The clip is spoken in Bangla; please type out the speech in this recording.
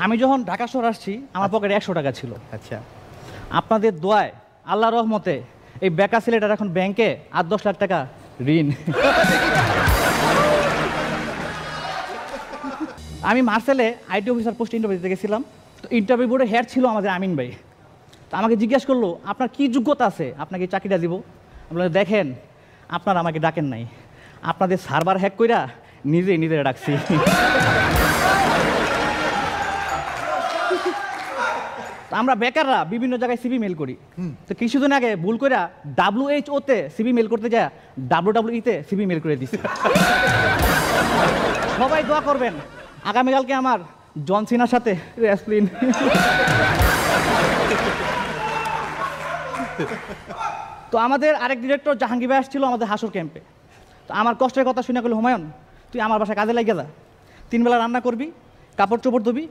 আমি যখন ঢাকা শহর আসছি আমার পকেটে 100 টাকা ছিল। আচ্ছা, আপনাদের দোয়ায় আল্লাহর রহমতে এই বেকার ছেলেটার এখন ব্যাংকে 8-10 লাখ টাকা ঋণ। আমি মার্সেলে আইটি অফিসার পোস্ট ইন্টারভিউ দিতে গেছিলাম। তো ইন্টারভিউ বোর্ডে হেড ছিল আমাদের আমিন ভাই। তো আমাকে জিজ্ঞেস করলো আপনার কি যোগ্যতা আছে, আপনাকে চাকরিটা দিব। আমি বললাম দেখেন আপনারা আমাকে ডাকেন নাই, আপনাদের সার্ভার হ্যাক কইরা নিজেরা ডাকছি। আমরা বেকাররা বিভিন্ন জায়গায় সিভি মেল করি। তো কিছুদিন আগে ভুল কইরা WHO তে সিভি মেল করতে যায় WWE তে সিভি মেল করে দিছি। সবাই দোয়া করবেন আগামীকালকে আমার জন সিনার সাথে রেসলিং। তো আমাদের আরেক ডিরেক্টর জাহাঙ্গীর ভাই আসছিল আমাদের হাসর ক্যাম্পে। তো আমার কষ্টের কথা শুনে বলে হুমায়ুন তুই আমার বাসায় কাজে লাগিয়ে যা, 3 বেলা রান্না করবি, কাপড় চোপড় ধুবি,